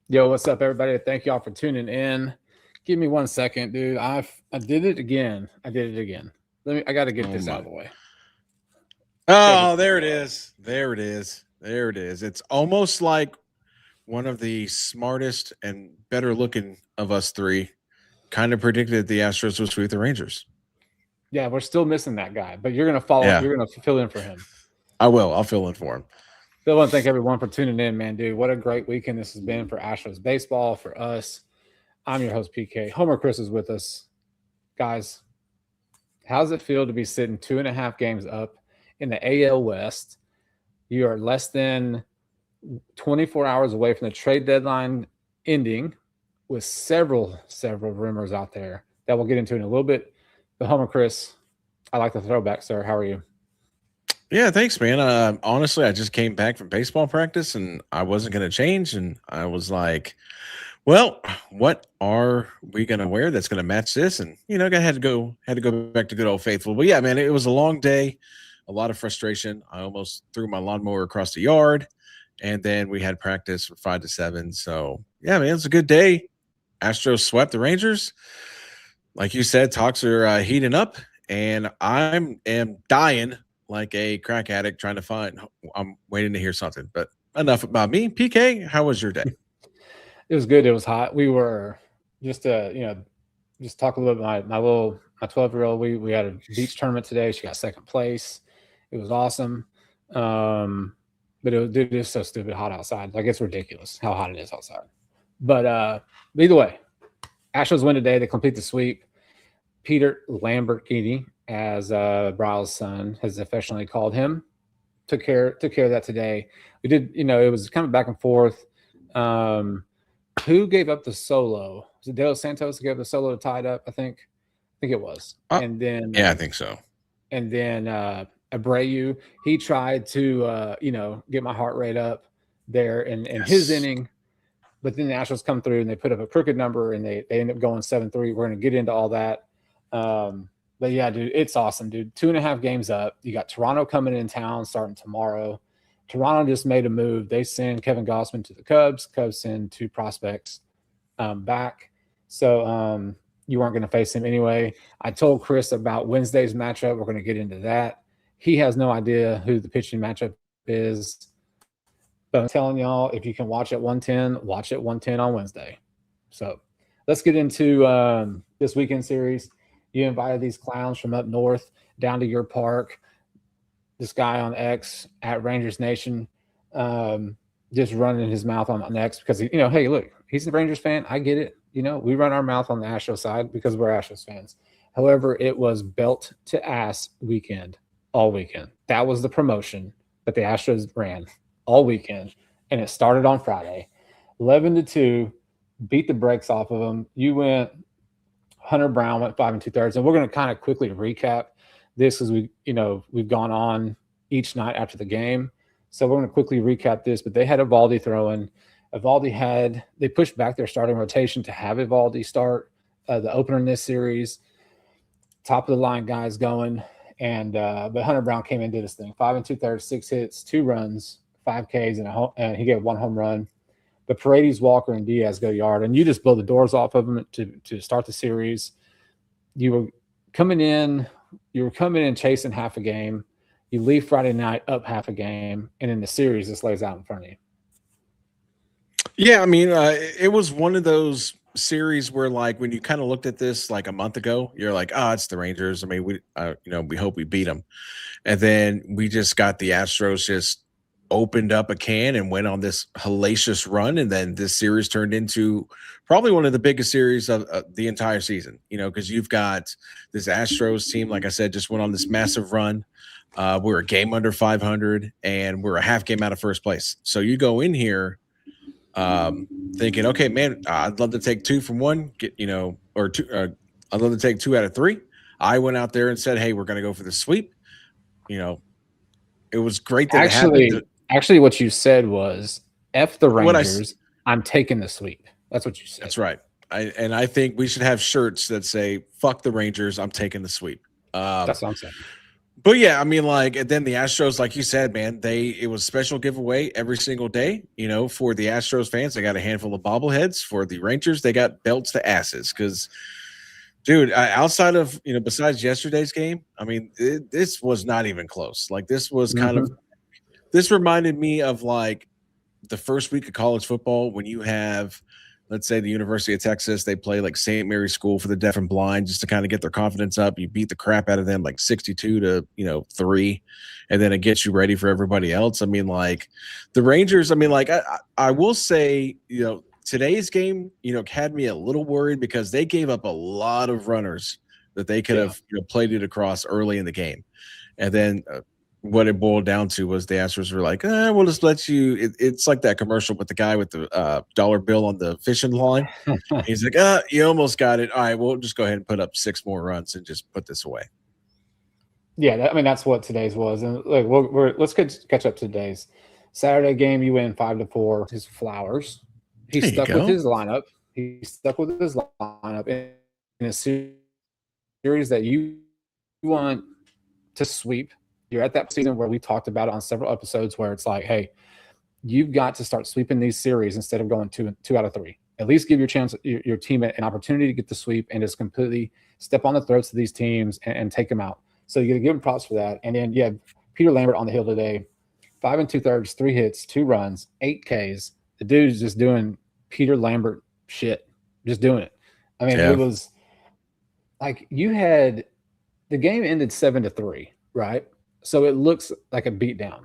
Yo, what's up, everybody? Thank y'all for tuning in. Give me 1 second, dude. I did it again. I did it again. I got to get Oh this out my. of the way. Gotta get Oh, this out there of it the way. is. There it is. There it is. It's almost like one of the smartest and better looking of us three kind of predicted the Astros would sweep the Rangers. Yeah, we're still missing that guy, but you're gonna follow. Yeah, You're gonna fill in for him. I will. I'll fill in for him. So I want to thank everyone for tuning in, man, dude. What a great weekend this has been for Astros baseball for us. I'm your host PK. Homer Chris is with us, guys. How does it feel to be sitting 2.5 games up in the AL West? You are less than 24 hours away from the trade deadline ending, with several rumors out there that we'll get into in a little bit. But Homer Chris, I like the throwback, sir. How are you? Yeah, thanks, man. Honestly, I just came back from baseball practice and I wasn't going to change. And I was like, well, what are we going to wear that's going to match this? And, I had to go back to good old faithful. But yeah, man, it was a long day, a lot of frustration. I almost threw my lawnmower across the yard. And then we had practice from 5 to 7. So yeah, man, it's a good day. Astros swept the Rangers. Like you said, talks are heating up, and am dying like a crack addict trying to find. I'm waiting to hear something. But enough about me. PK, how was your day? It was good. It was hot. We were just just talk a little bit. My 12-year-old. We had a beach tournament today. She got second place. It was awesome. Um, but dude, it's so stupid hot outside. Like it's ridiculous how hot it is outside. But either way, Astros win today. They complete the sweep. Peter Lamborghini, as Bryle's son has affectionately called him, took care of that today. We did, it was kind of back and forth. Um, who gave up the solo? Was it De Los Santos who gave the solo to tie it up? I think it was. Uh, And then yeah, I think so. Abreu, he tried to get my heart rate up there in his Yes. inning, but then the Astros come through and they put up a crooked number and they end up going 7-3. We're going to get into all that. But yeah, dude, it's awesome, dude. 2.5 games up. You got Toronto coming in town starting tomorrow. Toronto just made a move. They send Kevin Gossman to the Cubs. Cubs send two prospects back. So you weren't going to face him anyway. I told Chris about Wednesday's matchup. We're going to get into that. He has no idea who the pitching matchup is. But I'm telling y'all, if you can watch at 110, watch at 110 on Wednesday. So let's get into this weekend series. You invited these clowns from up north down to your park. This guy on X at Rangers Nation, just running his mouth on X because hey, look, he's a Rangers fan. I get it. We run our mouth on the Astros side because we're Astros fans. However, it was belt to ass weekend all weekend. That was the promotion that the Astros ran all weekend, and it started on Friday, 11-2. Beat the brakes off of them. You went. Hunter Brown went 5 2/3, and we're going to kind of quickly recap this as we've gone on each night after the game. So we're going to quickly recap this. But they had Evaldi throwing. They pushed back their starting rotation to have Evaldi start the opener in this series. Top of the line guys going, and but Hunter Brown came in and did his thing. 5 2/3, 6 hits, 2 runs, 5 Ks, and he gave one home run. But Paredes, Walker, and Diaz go yard, and you just blow the doors off of them to start the series. You were coming in chasing half a game. You leave Friday night up half a game, and in the series, this lays out in front of you. Yeah, I mean, it was one of those series where, like, when you kind of looked at this like a month ago, you're like, "Oh, it's the Rangers." I mean, we hope we beat them, and then we just got the Astros just opened up a can and went on this hellacious run, and then this series turned into probably one of the biggest series of the entire season. Because you've got this Astros team, like I said, just went on this massive run. We're a game under 500, and we're a half game out of first place. So you go in here thinking, okay, man, I'd love to take two from one, or two. I'd love to take 2 out of 3. I went out there and said, hey, we're going to go for the sweep. It was great that it happened. Actually, what you said was, "F the What I Rangers, I'm taking the sweep." That's what you said. That's right. I think we should have shirts that say "Fuck the Rangers, I'm taking the sweep." That's what I'm saying. But yeah, I mean, like, and then the Astros, like you said, man, it was special giveaway every single day. You know, for the Astros fans, they got a handful of bobbleheads. For the Rangers, they got belts to asses. Because, dude, outside of besides yesterday's game, I mean, this was not even close. Like, this was kind of this reminded me of like the first week of college football when you have, let's say, the University of Texas, they play like St. Mary's School for the Deaf and Blind just to kind of get their confidence up. You beat the crap out of them like 62 to 3, and then it gets you ready for everybody else. I mean, like the Rangers, I mean, like I will say, today's game, had me a little worried because they gave up a lot of runners that they could have played it across early in the game. And then what it boiled down to was the Astros were like, we'll just let you. It's like that commercial with the guy with the dollar bill on the fishing line. He's like, you almost got it. All right, we'll just go ahead and put up 6 more runs and just put this away. Yeah, I mean that's what today's was, and like let's catch up to today's. Saturday game, you win 5-4. His Flowers, he stuck with his lineup. He stuck with his lineup in a series that you want to sweep. You're at that season where we talked about it on several episodes where it's like, hey, you've got to start sweeping these series instead of going two out of 3. At least give your team an opportunity to get the sweep and just completely step on the throats of these teams and take them out. So you got to give them props for that. And then you have Peter Lambert on the hill today, 5 2/3, 3 hits, 2 runs, 8 Ks. The dude's just doing Peter Lambert shit, just doing it. I mean, It was like the game ended 7-3, right? So it looks like a beatdown,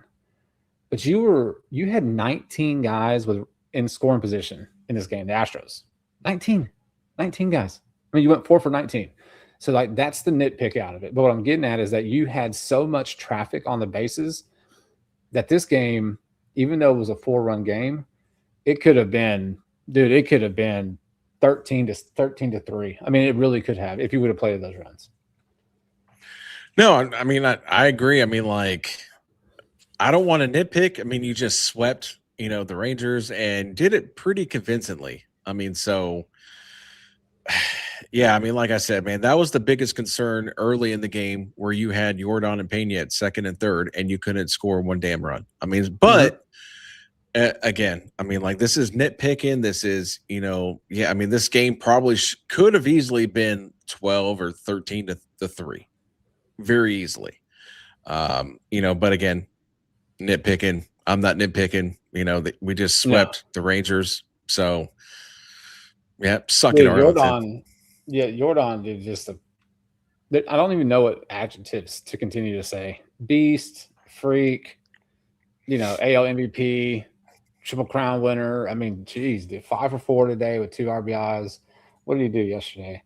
but you had 19 guys in scoring position in this game. The Astros, 19 guys. I mean, you went 4 for 19. So like that's the nitpick out of it. But what I'm getting at is that you had so much traffic on the bases that this game, even though it was a 4-run game, it could have been 13 to 3. I mean, it really could have if you would have played those runs. No, I mean, I agree. I mean, like, I don't want to nitpick. I mean, you just swept, the Rangers and did it pretty convincingly. I mean, so, yeah, I mean, like I said, man, that was the biggest concern early in the game where you had Jordan and Pena at second and third and you couldn't score one damn run. I mean, but again, I mean, like, this is nitpicking. This is, I mean, this game probably could have easily been 12 or 13 to 3. Very easily. But again, nitpicking. I'm not nitpicking. We just swept the Rangers. So, suck it, Jordan. Yeah, Jordan did just I don't even know what adjectives to continue to say. Beast, freak, AL MVP, Triple Crown winner. I mean, geez, dude, 5 for 4 today with 2 RBIs. What did he do yesterday?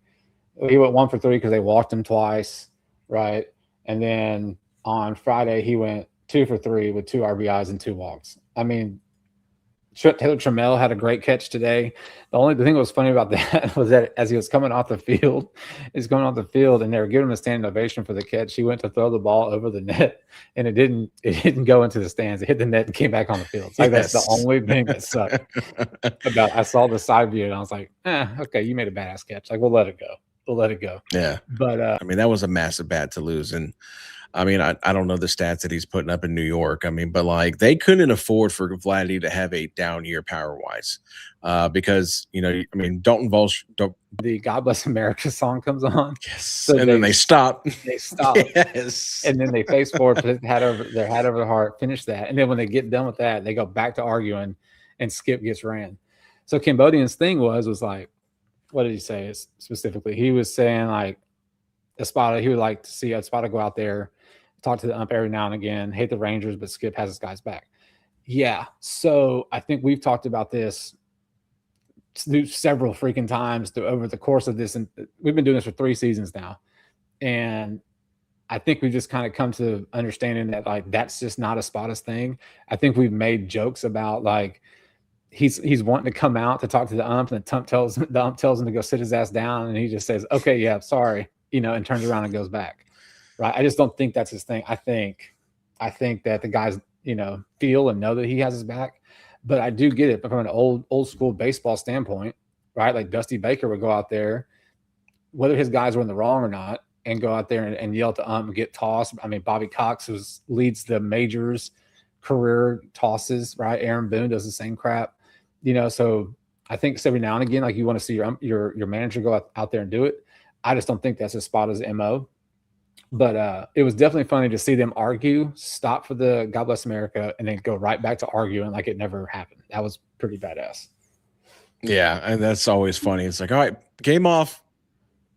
He went 1 for 3 because they walked him twice. Right. And then on Friday, he went 2 for 3 with 2 RBIs and 2 walks. I mean, Taylor Trammell had a great catch today. The thing that was funny about that was that as he was coming off the field, and they were giving him a standing ovation for the catch. He went to throw the ball over the net, and it didn't go into the stands. It hit the net and came back on the field. Like that's the only thing that sucked about. I saw the side view and I was like, okay, you made a badass catch. Like we'll let it go. Yeah. But I mean, that was a massive bat to lose. And I mean, I don't know the stats that he's putting up in New York. I mean, but like they couldn't afford for Vladdy to have a down year power wise, because I mean, Dalton Walsh. The God Bless America song comes on. Yes, so then they stop. They stop. Yes, and then they face forward, put their head over the heart, finish that, and then when they get done with that, they go back to arguing, and Skip gets ran. So Cambodian's thing was like, what did he say specifically? He was saying like Espada, he would like to see Espada go out there, talk to the ump every now and again, hate the Rangers, but Skip has his guys back. Yeah. So I think we've talked about this several freaking times over the course of this. And we've been doing this for 3 seasons now. And I think we've just kind of come to understanding that like, that's just not Espada's thing. I think we've made jokes about like, he's wanting to come out to talk to the ump, and the ump tells him to go sit his ass down. And he just says, okay, yeah, sorry, and turns around and goes back. Right. I just don't think that's his thing. I think that the guys, feel and know that he has his back, but I do get it. But from an old school baseball standpoint, right? Like Dusty Baker would go out there, whether his guys were in the wrong or not, and go out there and yell at the ump and get tossed. I mean, Bobby Cox leads the majors career tosses, right? Aaron Boone does the same crap, So I think every now and again, like you want to see your manager go out there and do it. I just don't think that's as spot as MO. But it was definitely funny to see them argue, stop for the God Bless America, and then go right back to arguing like it never happened. That was pretty badass. Yeah, and that's always funny. It's like, all right, game off.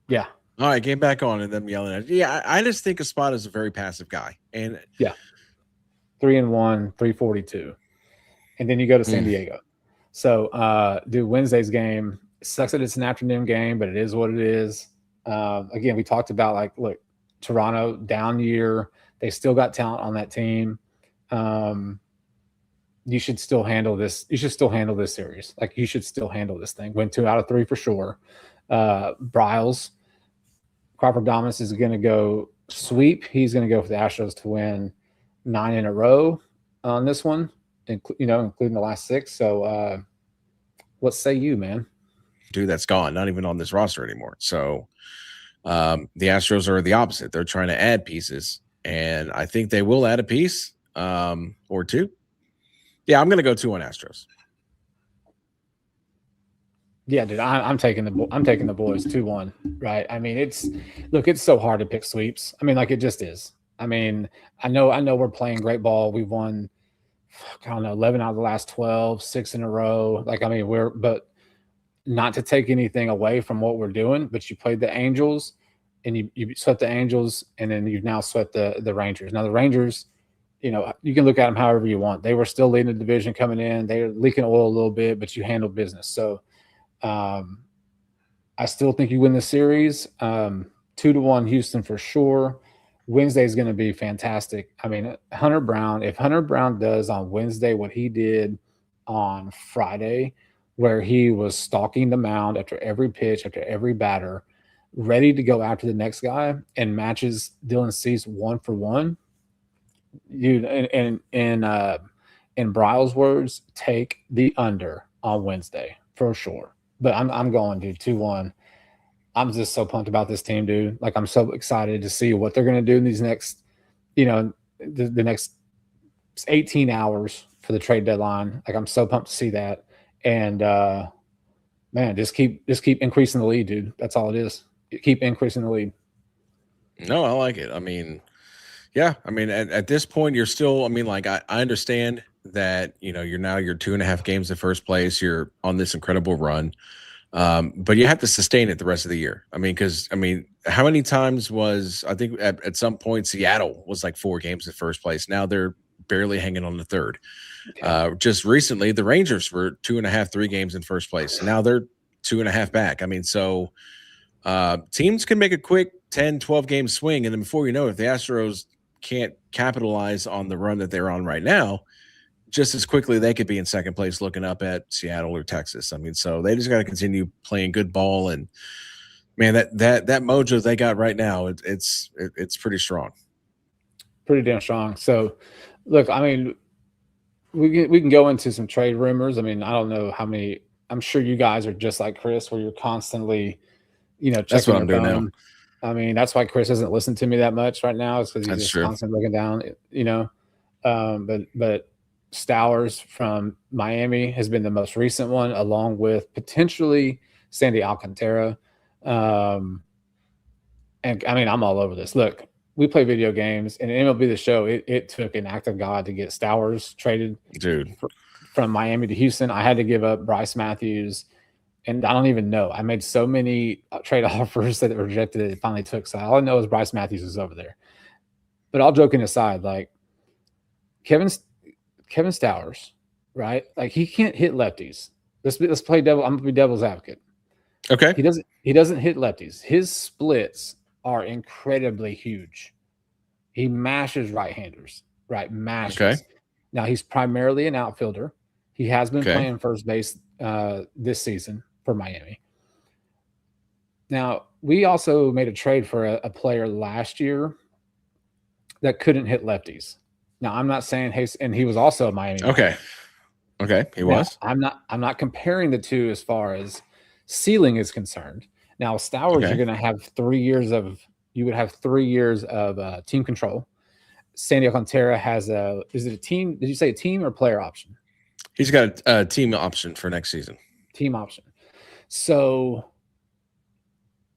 Yeah. All right, game back on, and them yelling at. Yeah, I just think Espada is a very passive guy, and 3-1, 342, and then you go to San Diego. So, Wednesday's game sucks that it's an afternoon game, but it is what it is. Again, we talked about look, Toronto down year. They still got talent on that team. You should still handle this. You should still handle this series. You should still handle this thing. Win 2 out of 3 for sure. Bryles, Crawford Thomas is going to go sweep. He's going to go for the Astros to win 9 in a row on this one, including the last 6. So, what say you, man? Dude, that's gone. Not even on this roster anymore. So, the Astros are the opposite. They're trying to add pieces, and I think they will add a piece or 2. Yeah, I'm going to go 2 on Astros. Yeah, dude, I'm taking the boys 2-1. Right? I mean, it's so hard to pick sweeps. I mean, it just is. I mean, I know we're playing great ball. We've won, I don't know, 11 out of the last 12, 6 in a row. But not to take anything away from what we're doing, but you played the Angels, and you swept the Angels, and then you've now swept the Rangers. Now the Rangers, you can look at them however you want. They were still leading the division coming in. They're leaking oil a little bit, but you handled business. So I still think you win the series. 2-1 Houston for sure. Wednesday is going to be fantastic. I mean, if Hunter Brown does on Wednesday what he did on Friday, where he was stalking the mound after every pitch, after every batter, ready to go after the next guy, and matches Dylan Cease 1 for 1. You in Bryles' words, take the under on Wednesday for sure. But I'm going, dude, 2-1. I'm just so pumped about this team, dude. I'm so excited to see what they're going to do in these next, the next 18 hours for the trade deadline. I'm so pumped to see that. And man, just keep increasing the lead, dude. That's all it is. Keep increasing the lead. No, I like it. I mean, yeah. I mean, at this point, you're still. I mean, I understand that you're 2.5 games in first place. You're on this incredible run. But you have to sustain it the rest of the year. I mean, because how many times was I think at some point Seattle was 4 games in first place. Now they're barely hanging on the third. Just recently, the Rangers were 2.5, 3 games in first place. Now they're 2.5 back. I mean, so teams can make a quick 10, 12 game swing, and then before you know it, if the Astros can't capitalize on the run that they're on right now, just as quickly they could be in second place looking up at Seattle or Texas. I mean, so they just got to continue playing good ball, and man, that mojo they got right now, it's pretty strong. Pretty damn strong. So look, I mean, we can go into some trade rumors. I mean, I don't know how many. I'm sure you guys are just like Chris, where you're constantly, checking that's what I'm doing phone. now. I mean, that's why Chris doesn't listen to me that much right now, is because he's just true. constantly looking down, But Stowers from Miami has been the most recent one, along with potentially Sandy Alcantara. And I mean, I'm all over this. Look, we play video games, and MLB The Show, it took an act of God to get Stowers traded, dude, from Miami to Houston. I had to give up Bryce Matthews, and I don't even know. I made so many trade offers that it rejected it finally took. So all I know is Bryce Matthews is over there. But all joking aside, Kevin Stowers, right? He can't hit lefties. Let's play devil. I'm gonna be devil's advocate. Okay. He doesn't hit lefties. His splits are incredibly huge. He mashes right-handers, right? Mashes. Okay. Now he's primarily an outfielder. He has been playing first base this season for Miami. Now, we also made a trade for a player last year that couldn't hit lefties. Now, I'm not saying and he was also a Miami. Okay. He was. I'm not comparing the two as far as ceiling is concerned. Now, Stowers, you're going to have 3 years of you would have 3 years of team control. Sandy Alcantara has a, is it a team? Did you say a team or player option? He's got a team option for next season. Team option. So,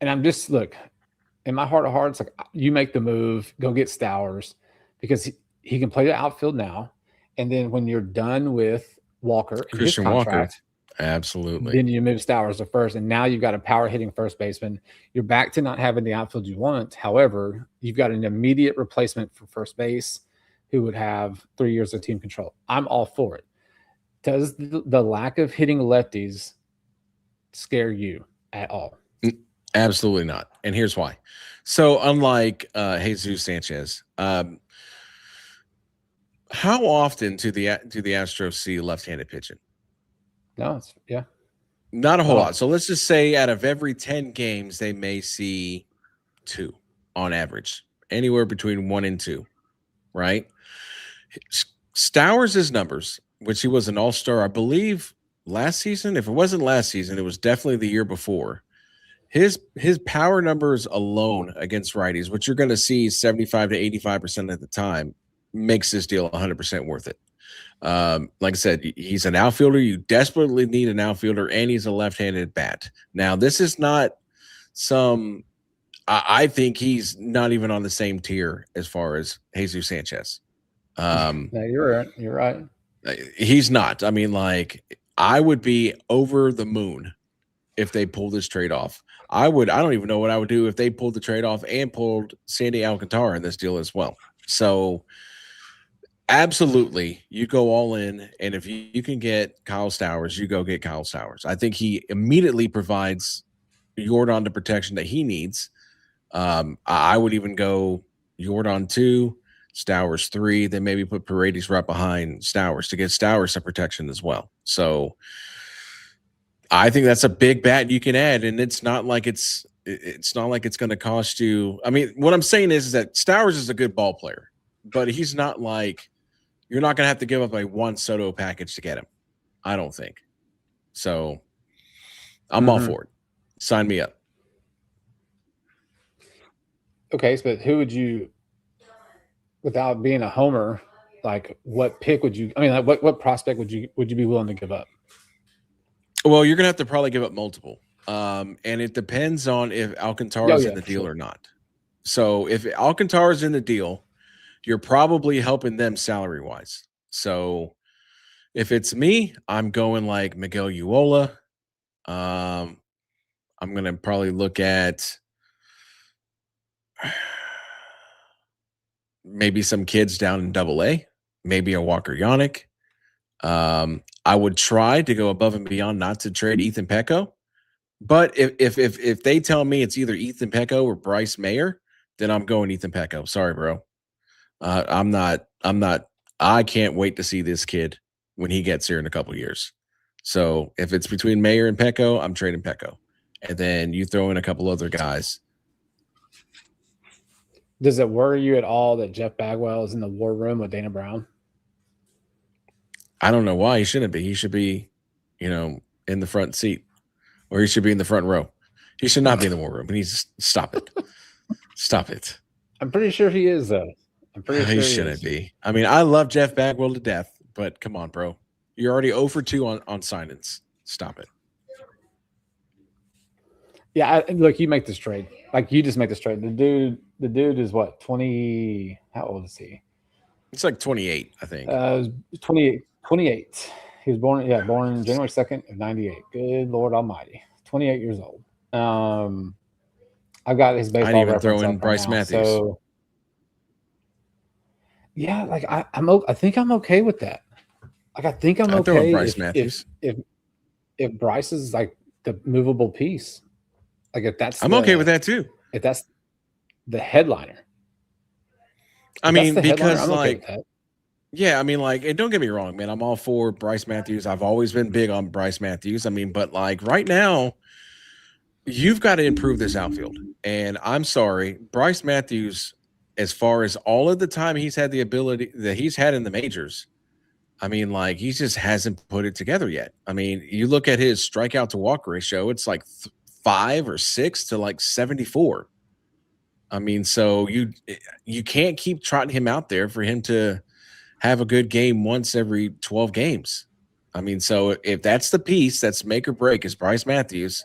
and I'm just, look, in my heart of hearts, like, you make the move, go get Stowers, because he can play the outfield now. And then when you're done with Walker and Christian his contract, Walker, absolutely. then you move Stowers to first, and now you've got a power hitting first baseman. You're back to not having the outfield you want. However, you've got an immediate replacement for first base who would have 3 years of team control. I'm all for it. Does the lack of hitting lefties scare you at all? Absolutely not. And here's why. So unlike Jesus Sanchez, how often do the Astros see left-handed pitching? No, it's Not a whole lot. So let's just say out of every 10 games, they may see 2 on average, anywhere between 1 and 2, right? Stowers' numbers, which he was an all-star, I believe, last season. If it wasn't last season, it was definitely the year before. His power numbers alone against righties, which you're going to see 75 to 85% of the time, makes this deal 100% worth it. Like I said, he's an outfielder. You desperately need an outfielder, and he's a left-handed bat. Now, this is not some – I think he's not even on the same tier as far as Jesus Sanchez. No, you're right. You're right. He's not. I mean, like, I would be over the moon if they pulled this trade off. I don't even know what I would do if they pulled the trade off and pulled Sandy Alcantara in this deal as well. So absolutely, you go all in. And if you can get Kyle Stowers, you go get Kyle Stowers. I think he immediately provides Yordan the protection that he needs. I would even go Yordan 2, Stowers 3, then maybe put Paredes right behind Stowers to get Stowers some protection as well. So I think that's a big bat you can add, and it's not like it's going to cost you. I mean, what I'm saying is that Stowers is a good ball player, but he's not like you're not going to have to give up a Juan Soto package to get him. I don't think. So I'm all for it. Sign me up. Okay, but who would you, without being a homer, like what pick would you? I mean, like what prospect would you be willing to give up? Well, you're going to have to probably give up multiple. And it depends on if Alcantara is in the deal or not. So if Alcantara is in the deal, you're probably helping them salary-wise. So if it's me, I'm going like Miguel Uola. I'm going to probably look at maybe some kids down in Double-A, maybe a Walker Yannick. I would try to go above and beyond not to trade Ethan Pecco. But if they tell me it's either Ethan Pecco or Bryce Mayer, then I'm going Ethan Pecco. Sorry, bro. I can't wait to see this kid when he gets here in a couple of years. So if it's between Mayer and Pecco, I'm trading Pecco. And then you throw in a couple other guys. Does it worry you at all that Jeff Bagwell is in the war room with Dana Brown? I don't know why he shouldn't be. He should be, in the front seat, or he should be in the front row. He should not be in the war room. He needs to stop it. Stop it. I'm pretty sure he is, though. I'm pretty sure he shouldn't be. I mean, I love Jeff Bagwell to death, but come on, bro. You're already 0 for 2 on sign-ins. Stop it. Yeah, look, you make this trade. Like, you just make this trade. The dude is what, 20? How old is he? It's like 28, I think. 28. He was born January 2nd of 98. Good Lord Almighty. 28 years old. I've got his baseball. I didn't even throw in Bryce Matthews. So, yeah, like I think I'm okay with that. Like, I think I'm okay Bryce Matthews. If Bryce is like the movable piece. Like, if that's okay with that too. If that's the headliner. I mean, because like, okay, yeah, I mean, like, and don't get me wrong, man. I'm all for Bryce Matthews. I've always been big on Bryce Matthews. I mean, but like right now, you've got to improve this outfield. And I'm sorry, Bryce Matthews, as far as all of the time he's had the ability that he's had in the majors, I mean, like, he just hasn't put it together yet. I mean, you look at his strikeout to walk ratio, it's like 5 or 6 to like 74. I mean, so you can't keep trotting him out there for him to have a good game once every 12 games. I mean, so if that's the piece that's make or break is Bryce Matthews,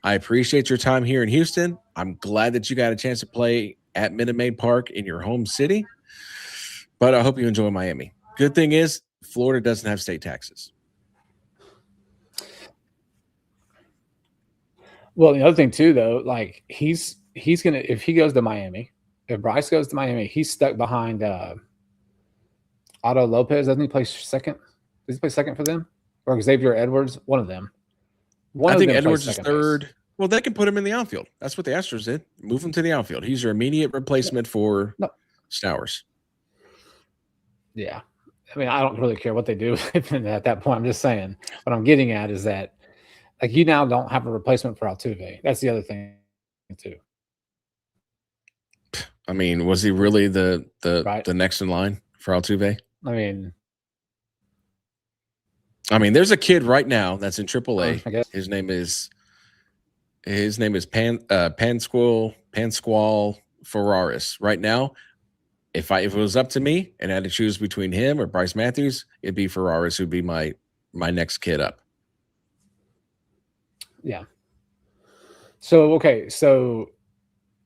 I appreciate your time here in Houston. I'm glad that you got a chance to play at Minute Maid Park in your home city, but I hope you enjoy Miami. Good thing is Florida doesn't have state taxes. Well, the other thing too, though, like he's gonna if he goes to Miami, if Bryce goes to Miami, he's stuck behind Otto Lopez. Doesn't he play second? Does he play second for them or Xavier Edwards? One of them. I think Edwards is third. Base. Well, they can put him in the outfield. That's what the Astros did. Move him to the outfield. He's your immediate replacement for Stowers. Yeah. I mean, I don't really care what they do at that point. I'm just saying. What I'm getting at is that, like, you now don't have a replacement for Altuve. That's the other thing, too. I mean, was he really the next in line for Altuve? I mean, there's a kid right now that's in AAA. His name is Pascual Ferraris. Right now, if it was up to me and I had to choose between him or Bryce Matthews, it'd be Ferraris who'd be my next kid up. Yeah. So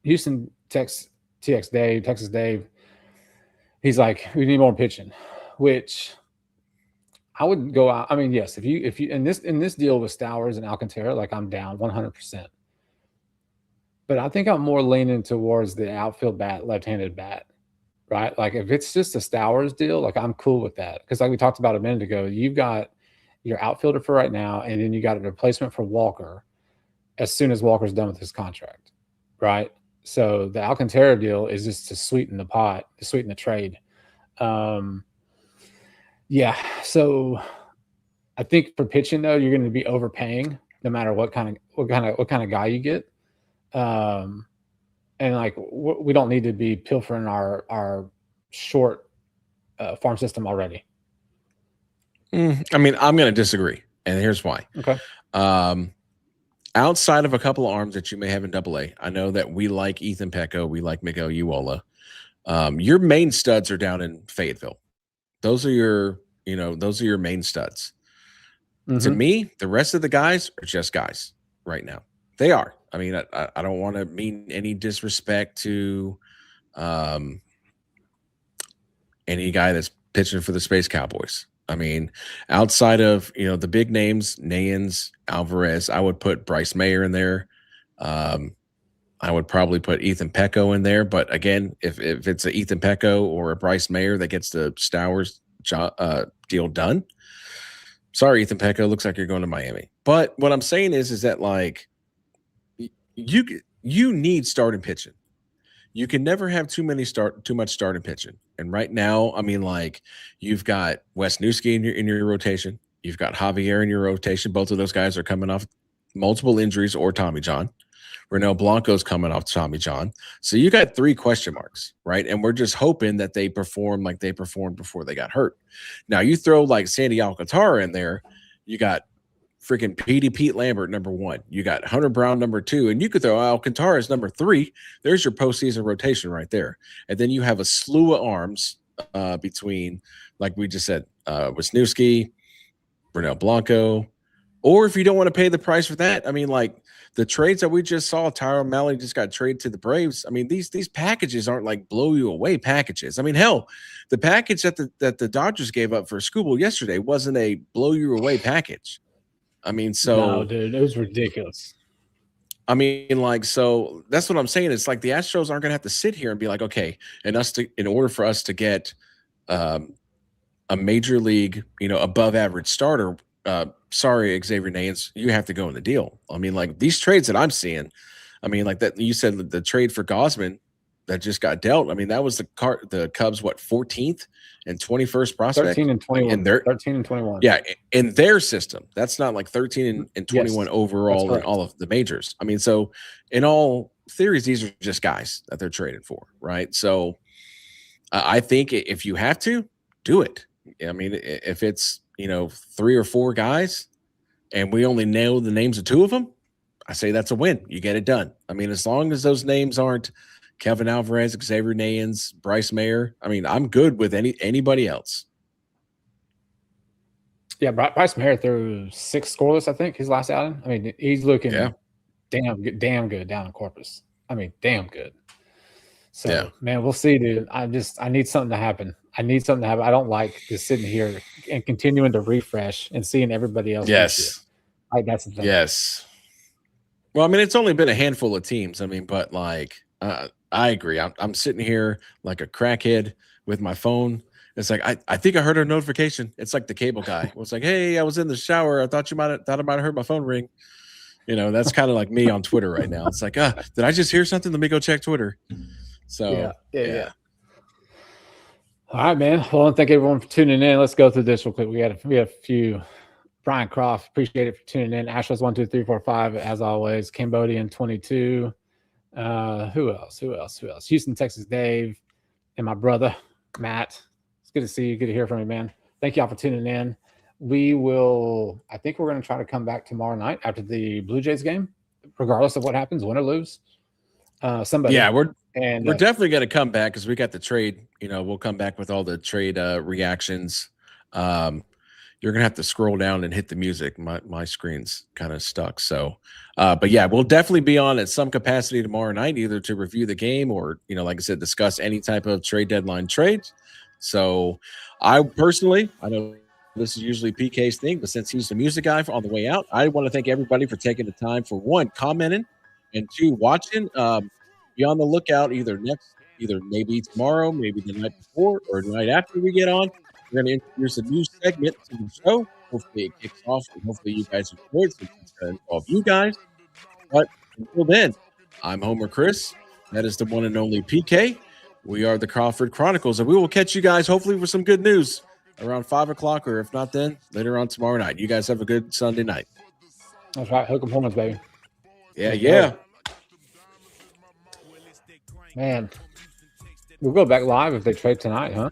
Houston Texas Dave. He's like, we need more pitching, which I would go out. I mean, yes, if you in this deal with Stowers and Alcantara, like I'm down 100%. But I think I'm more leaning towards the outfield bat, left-handed bat, right? Like if it's just a Stowers deal, like I'm cool with that. Because like we talked about a minute ago, you've got your outfielder for right now, and then you got a replacement for Walker as soon as Walker's done with his contract, right? So the Alcantara deal is just to sweeten the pot, to sweeten the trade. Yeah. So I think for pitching though, you're going to be overpaying no matter what kind of guy you get. And like we don't need to be pilfering our short farm system already. I mean, I'm going to disagree, and here's why. Okay. Outside of a couple of arms that you may have in AA, I know that we like Ethan Pecco, we like Miguel Uola. Your main studs are down in Fayetteville. Those are your main studs. Mm-hmm. To me, the rest of the guys are just guys right now. They are. I mean, I don't want to mean any disrespect to any guy that's pitching for the Space Cowboys. I mean, outside of, the big names, Nayans, Alvarez, I would put Bryce Mayer in there. I would probably put Ethan Pecco in there. But again, if it's a Ethan Pecco or a Bryce Mayer that gets the Stowers deal done, sorry, Ethan Pecco, looks like you're going to Miami. But what I'm saying is that like you need starting pitching. You can never have too much starting pitching. And right now, I mean, like you've got Wes Newski in your rotation. You've got Javier in your rotation. Both of those guys are coming off multiple injuries or Tommy John. Renel Blanco's coming off Tommy John. So you got 3 question marks, right? And we're just hoping that they perform like they performed before they got hurt. Now you throw like Sandy Alcantara in there, you got freaking Pete Lambert, number 1. You got Hunter Brown, number 2, and you could throw Alcantara as number 3. There's your postseason rotation right there. And then you have a slew of arms between, like we just said, Wisniewski, Renel Blanco. Or if you don't want to pay the price for that, I mean, like the trades that we just saw, Tyron Malley just got traded to the Braves. I mean, these packages aren't like blow you away packages. I mean, hell, the package that the Dodgers gave up for Skubal yesterday wasn't a blow you away package. I mean, so no, dude, it was ridiculous. I mean, like, so that's what I'm saying. It's like the Astros aren't going to have to sit here and be like, okay, in order for us to get a major league, above average starter, sorry, Xavier Nayans, you have to go in the deal. I mean, like these trades that I'm seeing, I mean, like that you said the trade for Gausman that just got dealt. I mean, that was the Cubs, 14th and 21st prospect? 13 and 21. 13 and 21. Yeah, in their system. That's not like 13 and 21 overall in all of the majors. I mean, so in all theories, these are just guys that they're trading for, right? So I think if you have to, do it. I mean, if it's, 3 or 4 guys and we only know the names of 2 of them, I say that's a win. You get it done. I mean, as long as those names aren't Kevin Alvarez, Xavier Nayans, Bryce Mayer. I mean, I'm good with anybody else. Yeah, Bryce Mayer threw 6 scoreless, I think, his last outing. I mean, he's looking damn good down in Corpus. I mean, damn good. So, man, we'll see, dude. I need something to happen. I don't like just sitting here and continuing to refresh and seeing everybody else. Yes. That's the thing. Yes. Well, I mean, it's only been a handful of teams. I mean, but like, I agree. I'm sitting here like a crackhead with my phone. It's like I think I heard a notification. It's like the cable guy. It was like, hey, I was in the shower. I thought I might have heard my phone ring. You know, that's kind of like me on Twitter right now. It's like, did I just hear something? Let me go check Twitter. So yeah. All right, man. Well, thank everyone for tuning in. Let's go through this real quick. We had a few. Brian Croft, appreciate it for tuning in. Astros 1, 2, 3, 4, 5, as always. Cambodian 22. Who else? Houston, Texas, Dave, and my brother Matt. It's good to see you. Good to hear from you, man. Thank y'all for tuning in. I think we're going to try to come back tomorrow night after the Blue Jays game, regardless of what happens, win or lose. Somebody. Yeah, we're definitely going to come back because we got the trade. You know, we'll come back with all the trade reactions. You're going to have to scroll down and hit the music. My screen's kind of stuck. So, but yeah, we'll definitely be on at some capacity tomorrow night, either to review the game or, you know, like I said, discuss any type of trade deadline trades. So I know this is usually PK's thing, but since he's the music guy on the way out, I want to thank everybody for taking the time for 1, commenting, and 2, watching. Be on the lookout either maybe tomorrow, maybe the night before, or the night after we get on. We're going to introduce a new segment to the show. Hopefully it kicks off, and hopefully you guys enjoy it, since it's going to involve you guys. But until then, I'm Homer Chris. That is the one and only PK. We are the Crawford Chronicles, and we will catch you guys hopefully with some good news around 5 o'clock, or if not then, later on tomorrow night. You guys have a good Sunday night. That's right. Hook 'em hormones, baby. Yeah. Man, we'll go back live if they trade tonight, huh?